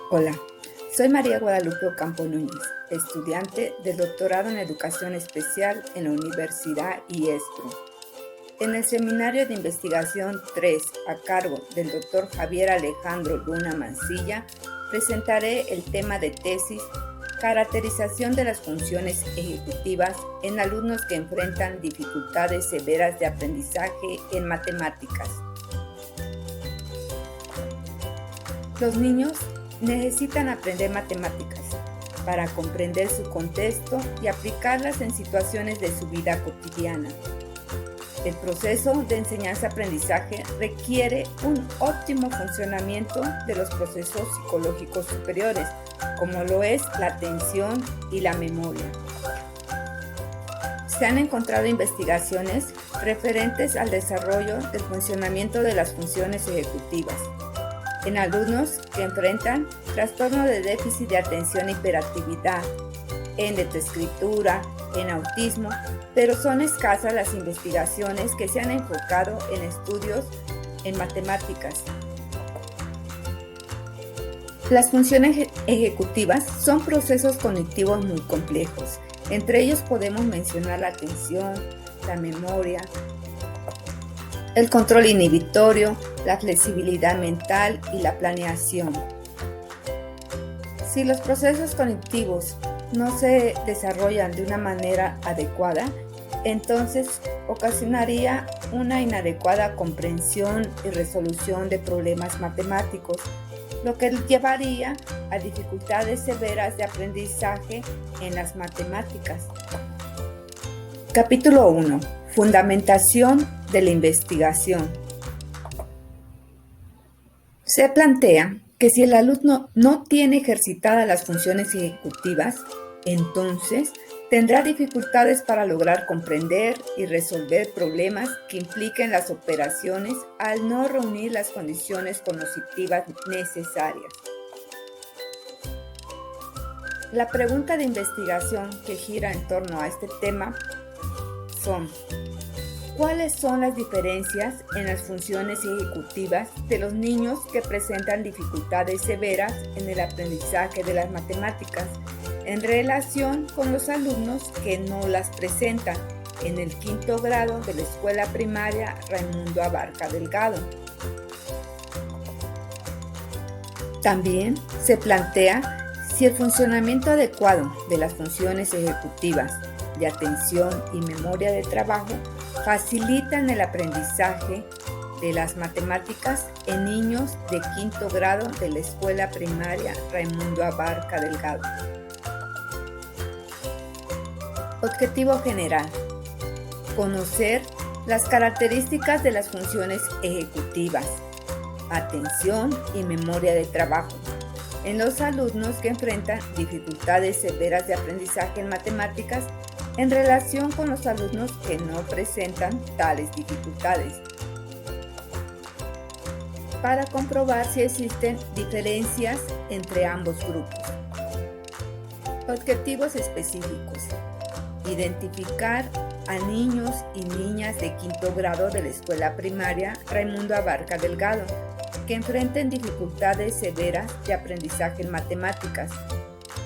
Hola, soy María Guadalupe Ocampo Núñez, estudiante del doctorado en Educación Especial en la Universidad IESPRO. En el Seminario de Investigación 3, a cargo del Dr. Javier Alejandro Luna Mancilla, presentaré el tema de tesis Caracterización de las funciones ejecutivas en alumnos que enfrentan dificultades severas de aprendizaje en matemáticas. Los niños necesitan aprender matemáticas para comprender su contexto y aplicarlas en situaciones de su vida cotidiana. El proceso de enseñanza-aprendizaje requiere un óptimo funcionamiento de los procesos psicológicos superiores, como lo es la atención y la memoria. Se han encontrado investigaciones referentes al desarrollo del funcionamiento de las funciones ejecutivas en alumnos que enfrentan trastorno de déficit de atención e hiperactividad, en lectoescritura, en autismo, pero son escasas las investigaciones que se han enfocado en estudios en matemáticas. Las funciones ejecutivas son procesos cognitivos muy complejos. Entre ellos podemos mencionar la atención, la memoria, el control inhibitorio, la flexibilidad mental y la planeación. Si los procesos cognitivos no se desarrollan de una manera adecuada, entonces ocasionaría una inadecuada comprensión y resolución de problemas matemáticos, lo que llevaría a dificultades severas de aprendizaje en las matemáticas. Capítulo 1. Fundamentación de la investigación. Se plantea que si el alumno no tiene ejercitadas las funciones ejecutivas, entonces tendrá dificultades para lograr comprender y resolver problemas que impliquen las operaciones al no reunir las condiciones cognitivas necesarias. La pregunta de investigación que gira en torno a este tema son: ¿cuáles son las diferencias en las funciones ejecutivas de los niños que presentan dificultades severas en el aprendizaje de las matemáticas en relación con los alumnos que no las presentan en el quinto grado de la escuela primaria Raimundo Abarca Delgado? También se plantea si el funcionamiento adecuado de las funciones ejecutivas de atención y memoria de trabajo facilitan el aprendizaje de las matemáticas en niños de quinto grado de la escuela primaria Raimundo Abarca Delgado. Objetivo general: conocer las características de las funciones ejecutivas, atención y memoria de trabajo en los alumnos que enfrentan dificultades severas de aprendizaje en matemáticas en relación con los alumnos que no presentan tales dificultades, para comprobar si existen diferencias entre ambos grupos. Objetivos específicos: identificar a niños y niñas de quinto grado de la escuela primaria Raimundo Abarca Delgado que enfrenten dificultades severas de aprendizaje en matemáticas,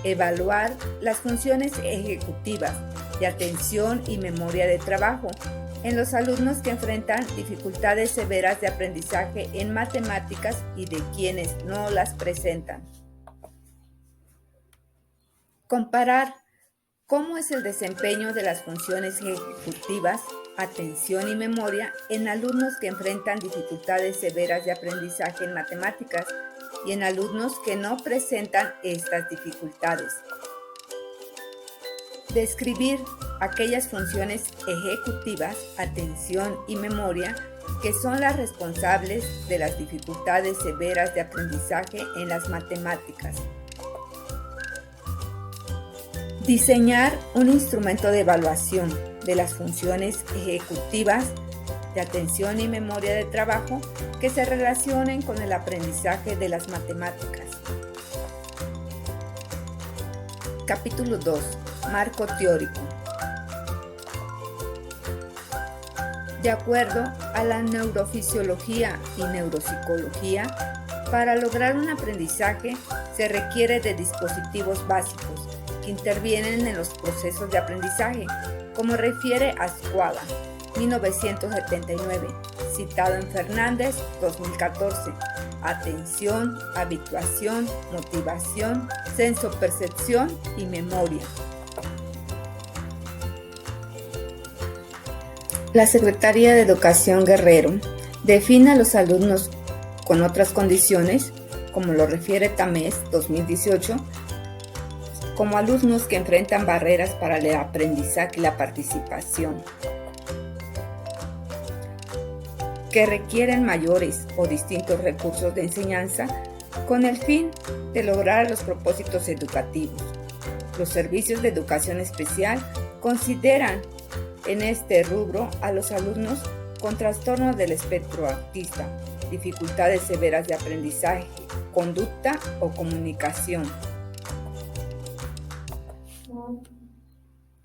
evaluar las funciones ejecutivas de atención y memoria de trabajo en los alumnos que enfrentan dificultades severas de aprendizaje en matemáticas y de quienes no las presentan. Comparar cómo es el desempeño de las funciones ejecutivas, atención y memoria en alumnos que enfrentan dificultades severas de aprendizaje en matemáticas y en alumnos que no presentan estas dificultades. Describir aquellas funciones ejecutivas, atención y memoria que son las responsables de las dificultades severas de aprendizaje en las matemáticas. Diseñar un instrumento de evaluación de las funciones ejecutivas de atención y memoria de trabajo que se relacionen con el aprendizaje de las matemáticas. Capítulo 2. Marco teórico. De acuerdo a la neurofisiología y neuropsicología, Para lograr un aprendizaje se requiere de dispositivos básicos que intervienen en los procesos de aprendizaje, como refiere Azcue, 1979, citado en Fernández, 2014. Atención, habituación, motivación, sensopercepción y memoria. La Secretaría de Educación Guerrero define a los alumnos con otras condiciones, como lo refiere Tamés 2018, como alumnos que enfrentan barreras para el aprendizaje y la participación, que requieren mayores o distintos recursos de enseñanza con el fin de lograr los propósitos educativos. Los servicios de educación especial consideran en este rubro a los alumnos con trastornos del espectro autista, dificultades severas de aprendizaje, conducta o comunicación.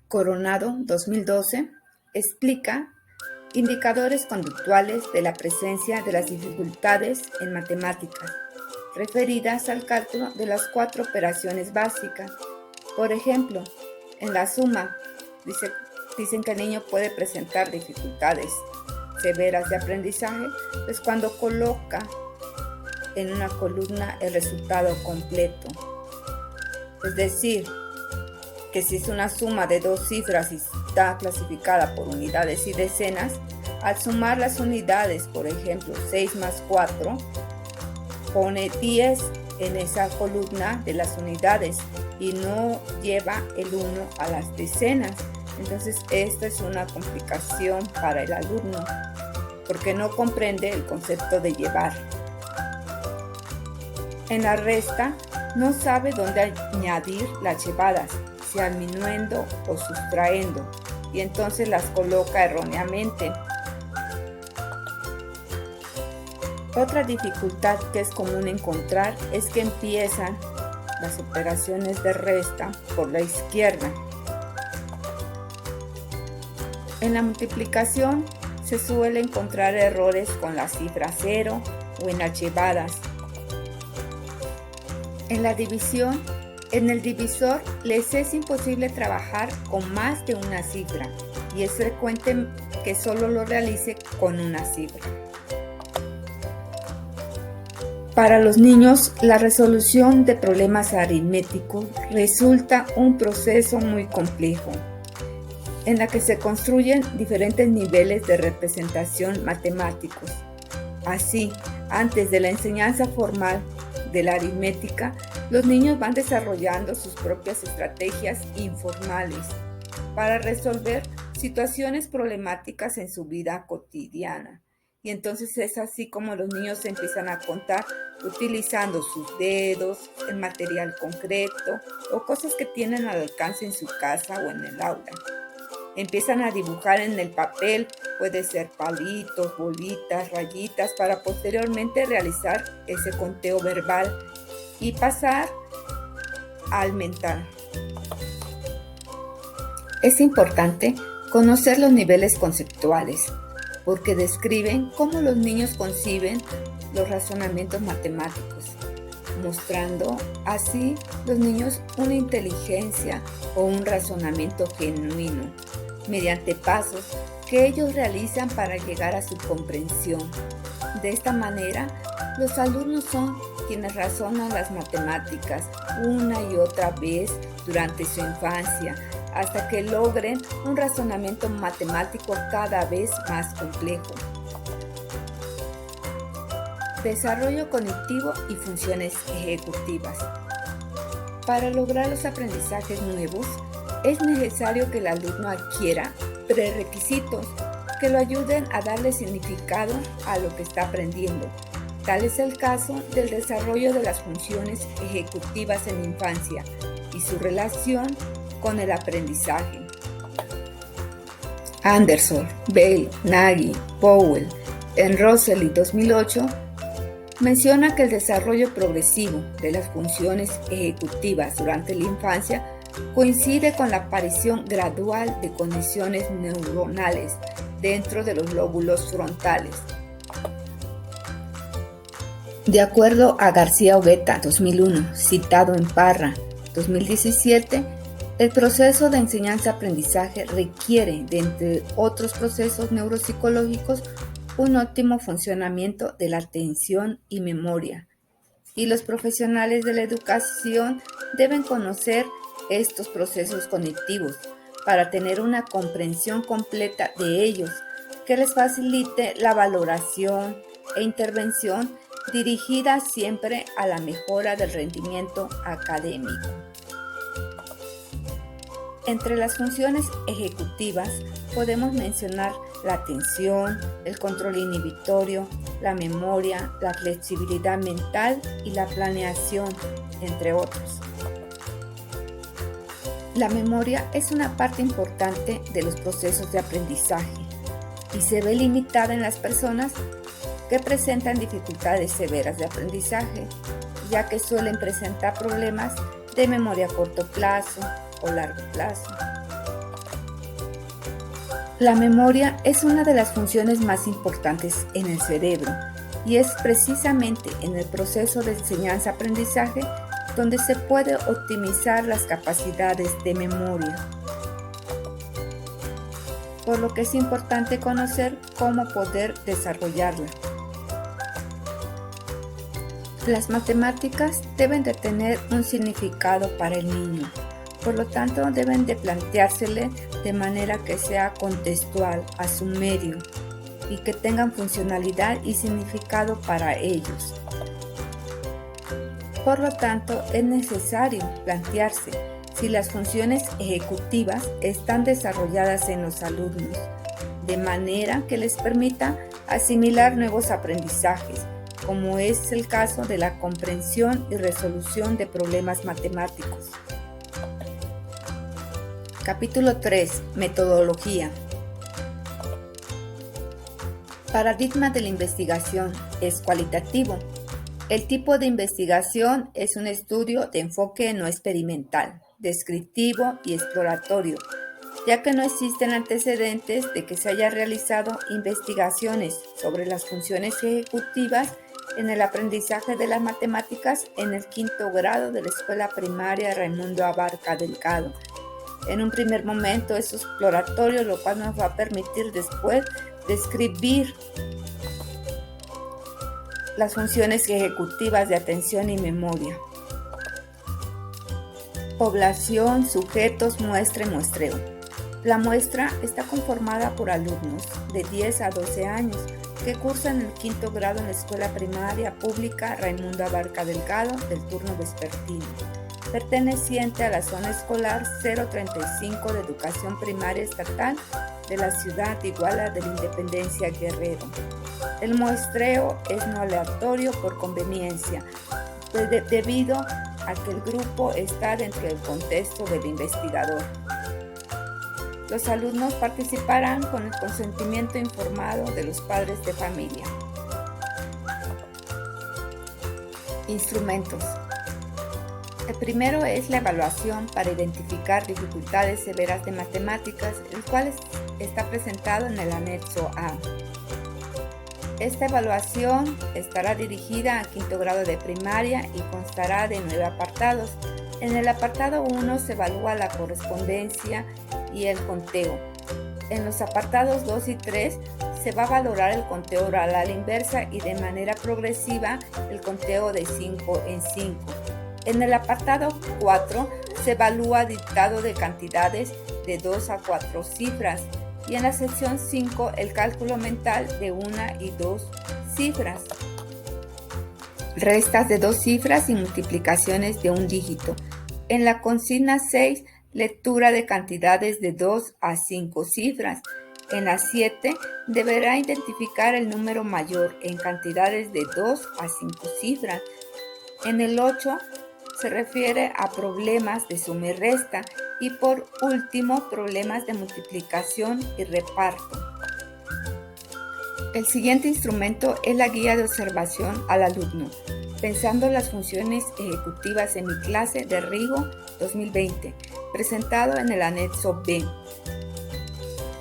Coronado, 2012, explica indicadores conductuales de la presencia de las dificultades en matemáticas, referidas al cálculo de las 4 operaciones básicas. Por ejemplo, en la suma, dicen que el niño puede presentar dificultades severas de aprendizaje, pues cuando coloca en una columna el resultado completo. Es decir, que si es una suma de 2 cifras y está clasificada por unidades y decenas, al sumar las unidades, por ejemplo, 6 más 4, pone 10 en esa columna de las unidades y no lleva el 1 a las decenas. Entonces, esta es una complicación para el alumno, porque no comprende el concepto de llevar. En la resta, no sabe dónde añadir las llevadas, si diminuendo o sustrayendo, y entonces las coloca erróneamente. Otra dificultad que es común encontrar es que empiezan las operaciones de resta por la izquierda. En la multiplicación se suele encontrar errores con la cifra 0 o en las llevadas. En la división, en el divisor les es imposible trabajar con más de una cifra y es frecuente que solo lo realice con una cifra. Para los niños, la resolución de problemas aritméticos resulta un proceso muy complejo, en la que se construyen diferentes niveles de representación matemáticos. Así, antes de la enseñanza formal de la aritmética, los niños van desarrollando sus propias estrategias informales para resolver situaciones problemáticas en su vida cotidiana. Y entonces es así como los niños se empiezan a contar utilizando sus dedos, el material concreto o cosas que tienen al alcance en su casa o en el aula. Empiezan a dibujar en el papel, puede ser palitos, bolitas, rayitas, para posteriormente realizar ese conteo verbal y pasar al mental. Es importante conocer los niveles conceptuales, porque describen cómo los niños conciben los razonamientos matemáticos, mostrando así los niños una inteligencia o un razonamiento genuino, mediante pasos que ellos realizan para llegar a su comprensión. De esta manera, los alumnos son quienes razonan las matemáticas una y otra vez durante su infancia, hasta que logren un razonamiento matemático cada vez más complejo. Desarrollo cognitivo y funciones ejecutivas. Para lograr los aprendizajes nuevos, es necesario que el alumno adquiera prerequisitos que lo ayuden a darle significado a lo que está aprendiendo. Tal es el caso del desarrollo de las funciones ejecutivas en la infancia y su relación con el aprendizaje. Anderson, Bell, Nagy, Powell, en Rosselli 2008, menciona que el desarrollo progresivo de las funciones ejecutivas durante la infancia coincide con la aparición gradual de conexiones neuronales dentro de los lóbulos frontales. De acuerdo a García Oveta, 2001, citado en Parra, 2017, el proceso de enseñanza-aprendizaje requiere, de entre otros procesos neuropsicológicos, un óptimo funcionamiento de la atención y memoria, y los profesionales de la educación deben conocer estos procesos cognitivos para tener una comprensión completa de ellos, que les facilite la valoración e intervención dirigida siempre a la mejora del rendimiento académico. Entre las funciones ejecutivas podemos mencionar la atención, el control inhibitorio, la memoria, la flexibilidad mental y la planeación, entre otros. La memoria es una parte importante de los procesos de aprendizaje y se ve limitada en las personas que presentan dificultades severas de aprendizaje, ya que suelen presentar problemas de memoria a corto plazo o largo plazo. La memoria es una de las funciones más importantes en el cerebro y es precisamente en el proceso de enseñanza-aprendizaje donde se puede optimizar las capacidades de memoria, por lo que es importante conocer cómo poder desarrollarla. Las matemáticas deben de tener un significado para el niño, por lo tanto deben de planteársele de manera que sea contextual a su medio y que tengan funcionalidad y significado para ellos. Por lo tanto, es necesario plantearse si las funciones ejecutivas están desarrolladas en los alumnos, de manera que les permita asimilar nuevos aprendizajes, como es el caso de la comprensión y resolución de problemas matemáticos. Capítulo 3. Metodología. Paradigma de la investigación es cualitativo. El tipo de investigación es un estudio de enfoque no experimental, descriptivo y exploratorio, ya que no existen antecedentes de que se haya realizado investigaciones sobre las funciones ejecutivas en el aprendizaje de las matemáticas en el quinto grado de la escuela primaria Raimundo Abarca Delgado. En un primer momento es exploratorio, lo cual nos va a permitir después describir las funciones ejecutivas de atención y memoria. Población, sujetos, muestra y muestreo. La muestra está conformada por alumnos de 10 a 12 años que cursan el quinto grado en la escuela primaria pública Raimundo Abarca Delgado del turno vespertino, perteneciente a la zona escolar 035 de educación primaria estatal de la ciudad de Iguala de la Independencia Guerrero. El muestreo es no aleatorio por conveniencia, debido a que el grupo está dentro del contexto del investigador. Los alumnos participarán con el consentimiento informado de los padres de familia. Instrumentos. El primero es la evaluación para identificar dificultades severas de matemáticas, el cual está presentado en el anexo A. Esta evaluación estará dirigida a quinto grado de primaria y constará de 9 apartados. En el apartado 1 se evalúa la correspondencia y el conteo. En los apartados 2 y 3 se va a valorar el conteo oral a la inversa y de manera progresiva el conteo de 5 en 5. En el apartado 4 se evalúa dictado de cantidades de 2 a 4 cifras y en la sección 5 el cálculo mental de 1 y 2 cifras, restas de 2 cifras y multiplicaciones de un dígito. En la consigna 6, lectura de cantidades de 2 a 5 cifras. En la 7, deberá identificar el número mayor en cantidades de 2 a 5 cifras. En el 8, se refiere a problemas de suma y resta y por último problemas de multiplicación y reparto. El siguiente instrumento es la guía de observación al alumno, pensando las funciones ejecutivas en mi clase de Rigo 2020, presentado en el anexo B.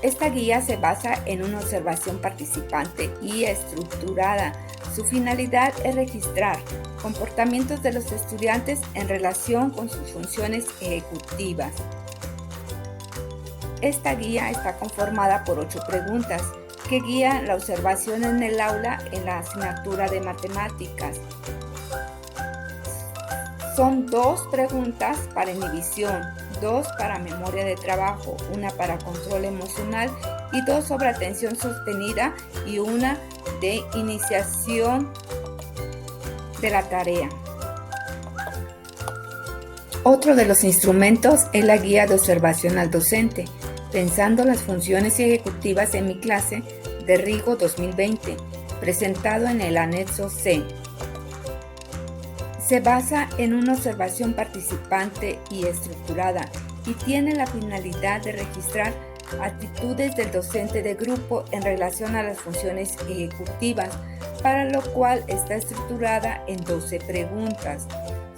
Esta guía se basa en una observación participante y estructurada Su finalidad es registrar comportamientos de los estudiantes en relación con sus funciones ejecutivas. Esta guía está conformada por 8 preguntas que guían la observación en el aula en la asignatura de matemáticas. Son 2 preguntas para inhibición, 2 para memoria de trabajo, 1 para control emocional y 2 sobre atención sostenida y 1 de iniciación de la tarea. Otro de los instrumentos es la guía de observación al docente, pensando las funciones ejecutivas en mi clase de Rigo 2020, presentado en el anexo C. Se basa en una observación participante y estructurada y tiene la finalidad de registrar actitudes del docente de grupo en relación a las funciones ejecutivas, para lo cual está estructurada en 12 preguntas.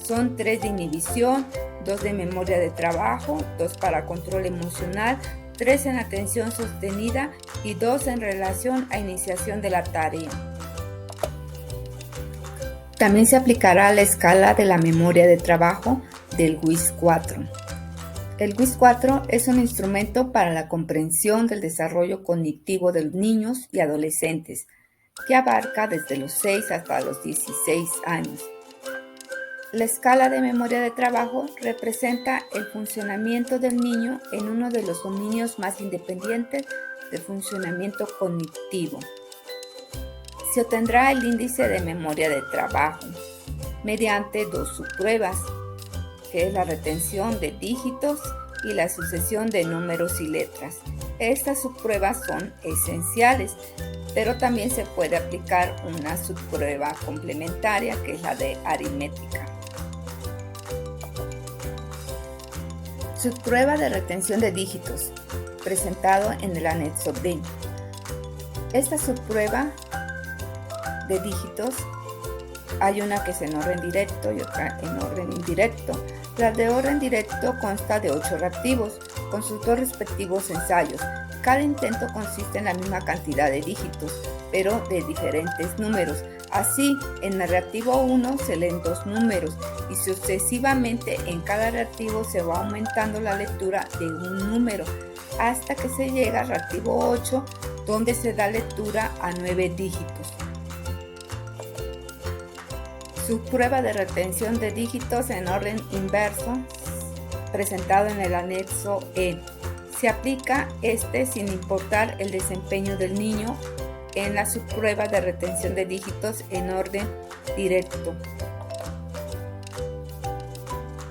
Son 3 de inhibición, 2 de memoria de trabajo, 2 para control emocional, 3 en atención sostenida y 2 en relación a iniciación de la tarea. También se aplicará la escala de la memoria de trabajo del WIS 4. El WIS 4 es un instrumento para la comprensión del desarrollo cognitivo de los niños y adolescentes, que abarca desde los 6 hasta los 16 años. La escala de memoria de trabajo representa el funcionamiento del niño en uno de los dominios más independientes del funcionamiento cognitivo. Se obtendrá el índice de memoria de trabajo mediante 2 subpruebas, que es la retención de dígitos y la sucesión de números y letras. Estas subpruebas son esenciales, pero también se puede aplicar una subprueba complementaria, que es la de aritmética. Subprueba de retención de dígitos, presentado en el anexo D. Esta subprueba de dígitos, hay una que es en orden directo y otra en orden indirecto. La de orden directo consta de 8 reactivos con sus 2 respectivos ensayos. Cada intento consiste en la misma cantidad de dígitos, pero de diferentes números. Así, en el reactivo 1 se leen 2 números y sucesivamente en cada reactivo se va aumentando la lectura de un número hasta que se llega al reactivo 8, donde se da lectura a 9 dígitos. Subprueba de retención de dígitos en orden inverso, presentado en el anexo E. Se aplica sin importar el desempeño del niño en la subprueba de retención de dígitos en orden directo.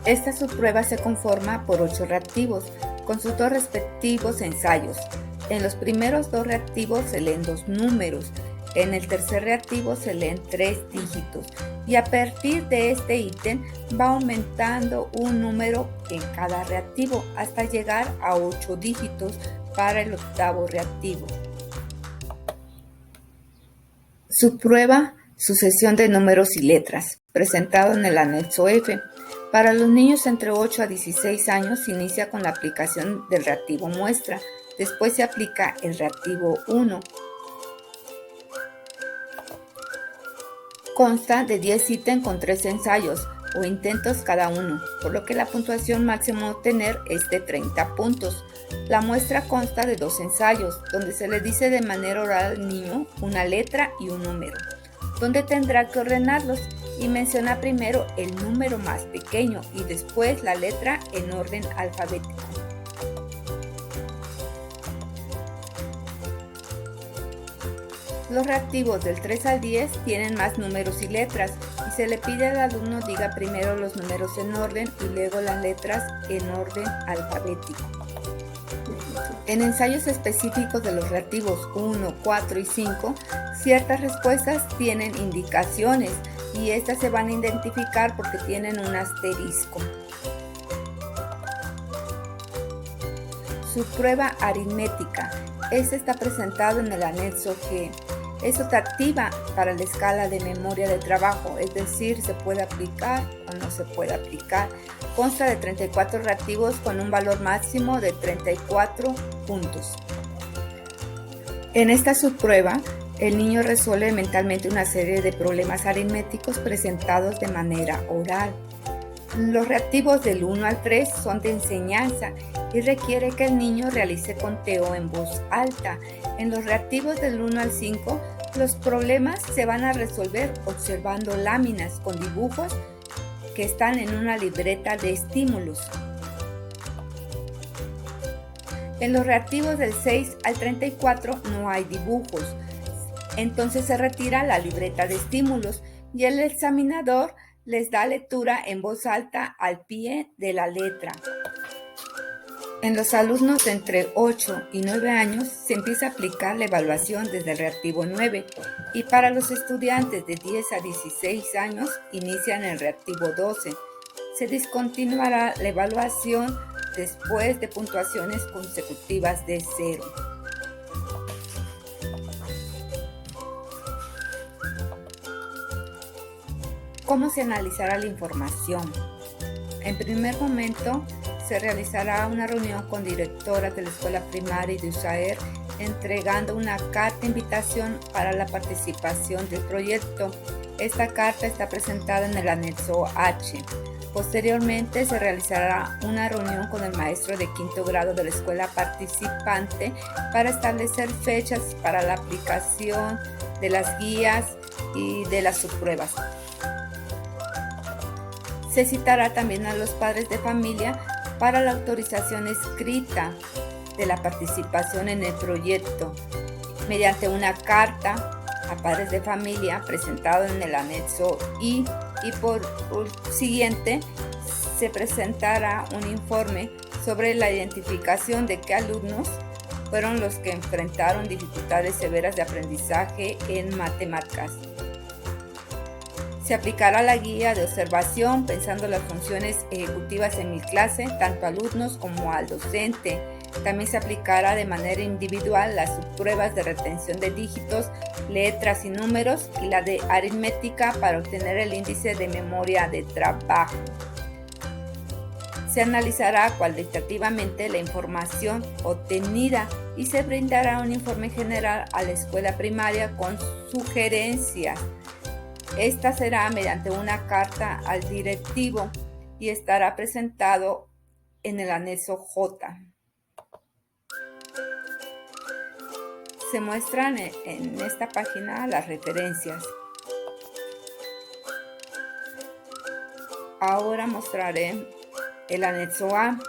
Esta subprueba se conforma por 8 reactivos, con sus 2 respectivos ensayos. En los primeros 2 reactivos se leen 2 números, en el tercer reactivo se leen 3 dígitos y a partir de este ítem va aumentando un número en cada reactivo hasta llegar a 8 dígitos para el octavo reactivo. Subprueba sucesión de números y letras, presentado en el anexo F. Para los niños entre 8 a 16 años se inicia con la aplicación del reactivo muestra, después se aplica el reactivo 1. Consta de 10 ítems con 3 ensayos o intentos cada uno, por lo que la puntuación máxima a obtener es de 30 puntos. La muestra consta de 2 ensayos, donde se le dice de manera oral al niño una letra y un número, donde tendrá que ordenarlos y menciona primero el número más pequeño y después la letra en orden alfabético. Los reactivos del 3 al 10 tienen más números y letras y se le pide al alumno diga primero los números en orden y luego las letras en orden alfabético. En ensayos específicos de los reactivos 1, 4 y 5, ciertas respuestas tienen indicaciones y estas se van a identificar porque tienen un asterisco. Subprueba aritmética. Este está presentado en el anexo G. Es optativa para la escala de memoria de trabajo, es decir, se puede aplicar o no se puede aplicar. Consta de 34 reactivos con un valor máximo de 34 puntos. En esta subprueba El niño resuelve mentalmente una serie de problemas aritméticos presentados de manera oral. Los reactivos del 1 al 3 son de enseñanza y requiere que el niño realice conteo en voz alta. En los reactivos del 1 al 5, los problemas se van a resolver observando láminas con dibujos que están en una libreta de estímulos. En los reactivos del 6 al 34 no hay dibujos, entonces se retira la libreta de estímulos y el examinador les da lectura en voz alta al pie de la letra. En los alumnos de entre 8 y 9 años se empieza a aplicar la evaluación desde el reactivo 9 y para los estudiantes de 10 a 16 años inician el reactivo 12. Se discontinuará la evaluación después de puntuaciones consecutivas de 0. ¿Cómo se analizará la información? En primer momento, se realizará una reunión con directoras de la escuela primaria y de USAER, entregando una carta de invitación para la participación del proyecto. Esta carta está presentada en el anexo H. Posteriormente, se realizará una reunión con el maestro de quinto grado de la escuela participante para establecer fechas para la aplicación de las guías y de las subpruebas. Se citará también a los padres de familia para la autorización escrita de la participación en el proyecto mediante una carta a padres de familia presentado en el anexo I y por siguiente se presentará un informe sobre la identificación de qué alumnos fueron los que enfrentaron dificultades severas de aprendizaje en matemáticas. Se aplicará la guía de observación pensando las funciones ejecutivas en mi clase, tanto a alumnos como al docente. También se aplicará de manera individual las subpruebas de retención de dígitos, letras y números y la de aritmética para obtener el índice de memoria de trabajo. Se analizará cualitativamente la información obtenida y se brindará un informe general a la escuela primaria con sugerencias. Esta será mediante una carta al directivo y estará presentado en el anexo J. Se muestran en esta página las referencias. Ahora mostraré el anexo A.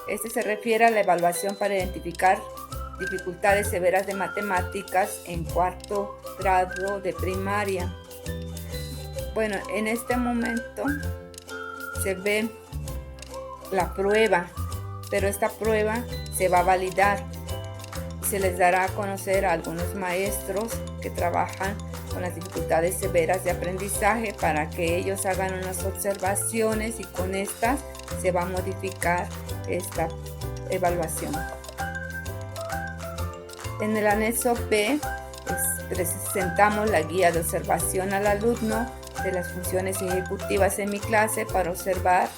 Este se refiere a la evaluación para identificar dificultades severas de matemáticas en cuarto grado de primaria. Bueno, en este momento se ve la prueba, pero esta prueba se va a validar. Se les dará a conocer a algunos maestros que trabajan con las dificultades severas de aprendizaje para que ellos hagan unas observaciones y con estas se va a modificar esta evaluación. En el anexo B presentamos la guía de observación al alumno de las funciones ejecutivas en mi clase para observar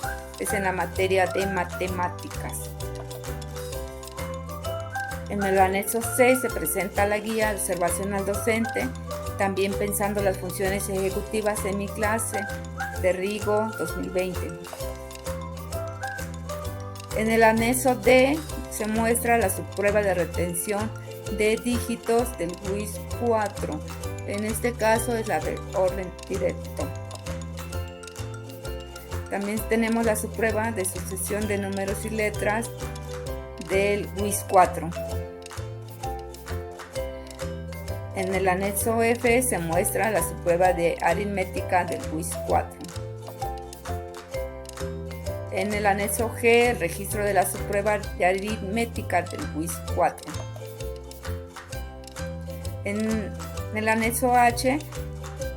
en la materia de matemáticas. En el anexo C se presenta la guía de observación al docente, también pensando las funciones ejecutivas en mi clase de RIGO 2020. En el anexo D se muestra la subprueba de retención de dígitos del WIS 4. En este caso es la de orden directo. También tenemos la subprueba de sucesión de números y letras del WIS 4. En el anexo F se muestra la subprueba de aritmética del WIS 4. En el anexo G, el registro de la subprueba de aritmética del WIS 4. En el anexo H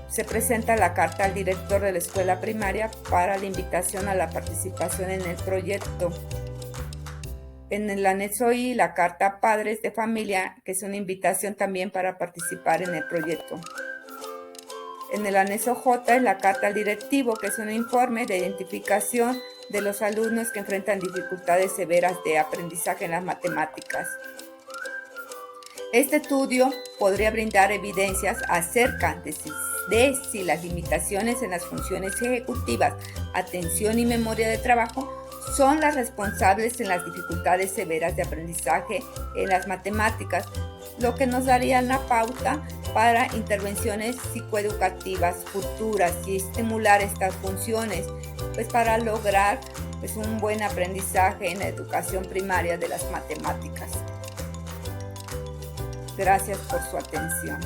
se presenta la carta al director de la escuela primaria para la invitación a la participación en el proyecto. En el anexo I, la carta a padres de familia, que es una invitación también para participar en el proyecto. En el anexo J es la carta al directivo, que es un informe de identificación de los alumnos que enfrentan dificultades severas de aprendizaje en las matemáticas. Este estudio podría brindar evidencias acerca de si las limitaciones en las funciones ejecutivas, atención y memoria de trabajo son las responsables en las dificultades severas de aprendizaje en las matemáticas, lo que nos daría una pauta para intervenciones psicoeducativas futuras y estimular estas funciones, pues para lograr un buen aprendizaje en la educación primaria de las matemáticas. Gracias por su atención.